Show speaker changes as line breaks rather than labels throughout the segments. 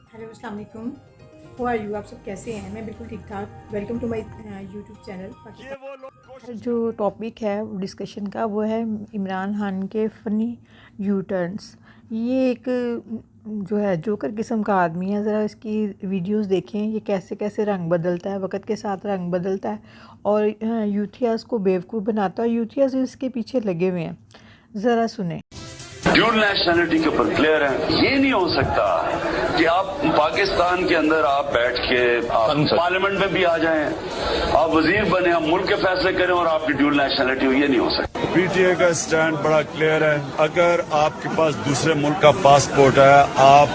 Hello السلام علیکم. How are you? آپ سب کیسے ہیں؟ میں بالکل ٹھیک ٹھاک. Welcome to my YouTube channel. جو ٹاپک ہے ڈسکشن کا وہ ہے عمران خان کے فنی یو ٹرنس. یہ ایک جو ہے جوکر قسم کا آدمی ہے. ذرا اس کی ویڈیوز دیکھیں، یہ کیسے کیسے رنگ بدلتا ہے، وقت کے ساتھ رنگ بدلتا ہے اور یوتھیاز کو بیوقوف بناتا ہے. یوتھیاز اس کے پیچھے لگے ہوئے ہیں. ذرا سنیں.
ڈیول نیشنلٹی کے اوپر پلیئر ہیں. یہ نہیں ہو سکتا کہ آپ پاکستان کے اندر آپ بیٹھ کے پارلیمنٹ میں بھی آ جائیں، آپ وزیر بنے، آپ ملک کے فیصلے کریں اور آپ کی ڈیول نیشنلٹی ہو. یہ نہیں ہو سکتا.
پی ٹی اے کا سٹینڈ بڑا کلیئر ہے. اگر آپ کے پاس دوسرے ملک کا پاسپورٹ ہے، آپ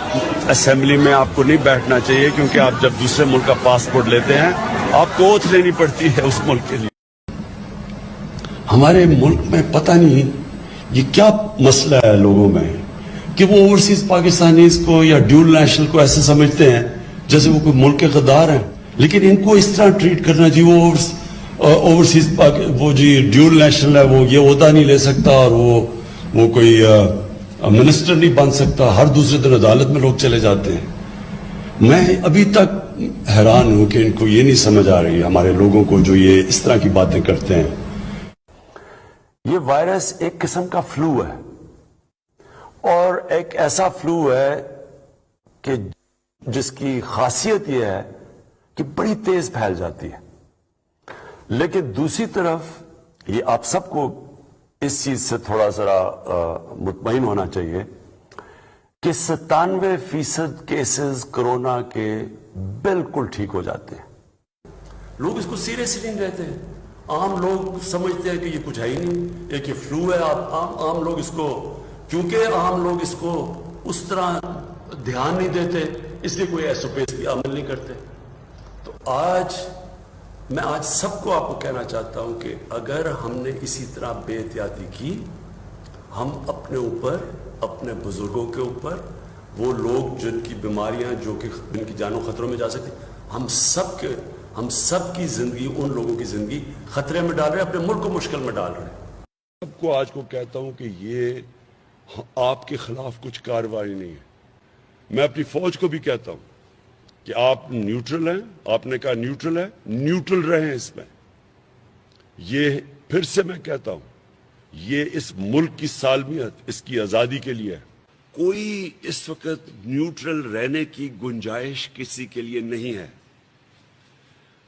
اسمبلی میں آپ کو نہیں بیٹھنا چاہیے، کیونکہ آپ جب دوسرے ملک کا پاسپورٹ لیتے ہیں آپ کو اوتھ لینی پڑتی ہے اس ملک کے لیے. ہمارے ملک میں پتہ نہیں یہ کیا مسئلہ ہے لوگوں میں کہ وہ اوورسیز پاکستانیز کو یا ڈیول نیشنل کو ایسے سمجھتے ہیں جیسے وہ کوئی ملک کے غدار ہیں. لیکن ان کو اس طرح ٹریٹ کرنا چاہیے. وہ اوورسیز وہ جی ڈیول نیشنل ہے، وہ یہ عہدہ نہیں لے سکتا اور وہ کوئی منسٹر نہیں بن سکتا. ہر دوسرے دن عدالت میں لوگ چلے جاتے ہیں. میں ابھی تک حیران ہوں کہ ان کو یہ نہیں سمجھ آ رہی ہمارے لوگوں کو جو یہ اس طرح کی باتیں کرتے ہیں. یہ وائرس ایک قسم کا فلو ہے اور ایک ایسا فلو ہے کہ جس کی خاصیت یہ ہے کہ بڑی تیز پھیل جاتی ہے. لیکن دوسری طرف یہ آپ سب کو اس چیز سے تھوڑا ذرا مطمئن ہونا چاہیے کہ 97% کیسز کرونا کے بالکل ٹھیک ہو جاتے ہیں. لوگ اس کو سیریسلی نہیں لیتے ہیں. عام لوگ سمجھتے ہیں کہ یہ کچھ ہے ہی نہیں، ایک یہ فلو ہے. عام لوگ اس کو، کیونکہ عام لوگ اس کو اس طرح دھیان نہیں دیتے، اس لیے کوئی ایسو پیس بھی عمل نہیں کرتے. تو میں آج سب کو آپ کو کہنا چاہتا ہوں کہ اگر ہم نے اسی طرح بے احتیاطی کی، ہم اپنے اوپر، اپنے بزرگوں کے اوپر، وہ لوگ جن کی بیماریاں جو کہ ان کی جانوں خطروں میں جا سکتی، ہم سب کی زندگی، ان لوگوں کی زندگی خطرے میں ڈال رہے ہیں، اپنے ملک کو مشکل میں ڈال رہے ہیں. سب کو آج کو کہتا ہوں کہ یہ آپ کے خلاف کچھ کارروائی نہیں ہے. میں اپنی فوج کو بھی کہتا ہوں کہ آپ نیوٹرل ہیں. آپ نے کہا نیوٹرل ہے، نیوٹرل رہیں اس میں. یہ پھر سے میں کہتا ہوں، یہ اس ملک کی سالمیت، اس کی آزادی کے لیے ہے. کوئی اس وقت نیوٹرل رہنے کی گنجائش کسی کے لیے نہیں ہے.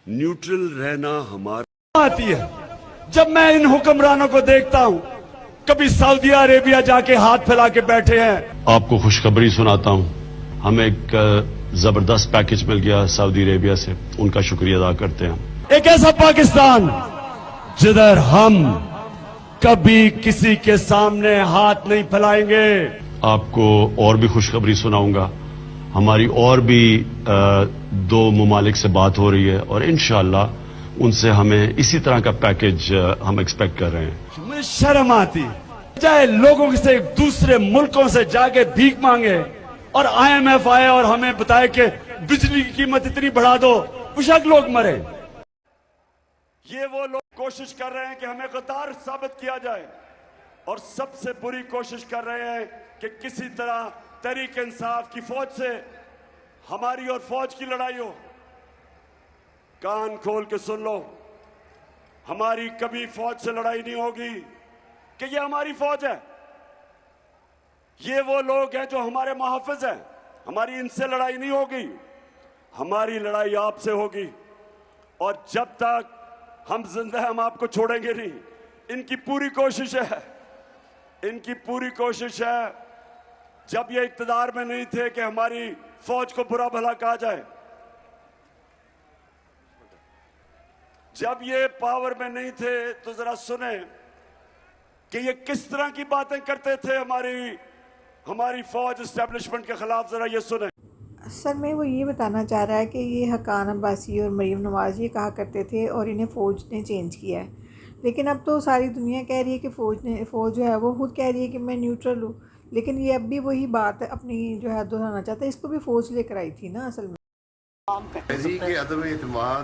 نیوٹرل رہنا ہمارا آتی ہے. جب میں ان حکمرانوں کو دیکھتا ہوں، کبھی سعودی عربیہ جا کے ہاتھ پھیلا کے بیٹھے ہیں. آپ کو خوشخبری سناتا ہوں، ہمیں ایک زبردست پیکج مل گیا سعودی عربیہ سے. ان کا شکریہ ادا کرتے ہیں. ایک ایسا پاکستان جدھر ہم کبھی کسی کے سامنے ہاتھ نہیں پھیلائیں گے. آپ کو اور بھی خوشخبری سناؤں گا. ہماری اور بھی 2 ممالک سے بات ہو رہی ہے اور انشاءاللہ ان سے ہمیں اسی طرح کا پیکج ہم ایکسپیکٹ کر رہے ہیں. مجھے شرم آتی چاہے لوگوں سے دوسرے ملکوں سے جا کے بھیک مانگے اور IMF آئے اور ہمیں بتائے کہ بجلی کی قیمت اتنی بڑھا دو، بشک لوگ مرے. یہ وہ لوگ کوشش کر رہے ہیں کہ ہمیں غدار ثابت کیا جائے اور سب سے بری کوشش کر رہے ہیں کہ کسی طرح تحریک انصاف کی فوج سے ہماری اور فوج کی لڑائی ہو. کان کھول کے سن لو، ہماری کبھی فوج سے لڑائی نہیں ہوگی کہ یہ ہماری فوج ہے. یہ وہ لوگ ہیں جو ہمارے محافظ ہیں. ہماری ان سے لڑائی نہیں ہوگی، ہماری لڑائی آپ سے ہوگی. اور جب تک ہم زندہ ہیں ہم آپ کو چھوڑیں گے نہیں. ان کی پوری کوشش ہے، جب یہ اقتدار میں نہیں تھے کہ ہماری فوج کو برا بھلا کہا جائے. جب یہ پاور میں نہیں تھے تو ذرا سنیں کہ یہ کس طرح کی باتیں کرتے تھے ہماری فوج اسٹیبلشمنٹ کے خلاف. ذرا یہ سنیں.
اصل میں وہ یہ بتانا چاہ رہا ہے کہ یہ حقان عباسی اور مریم نواز یہ کہا کرتے تھے اور انہیں فوج نے چینج کیا ہے. لیکن اب تو ساری دنیا کہہ رہی ہے کہ فوج جو ہے وہ خود کہہ رہی ہے کہ میں نیوٹرل ہوں. لیکن یہ اب بھی وہی بات اپنی جو ہے دہرانا چاہتا ہے. اس کو بھی فوج لے کر آئی تھی نا اصل میں.
تحریک عدم اعتماد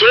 2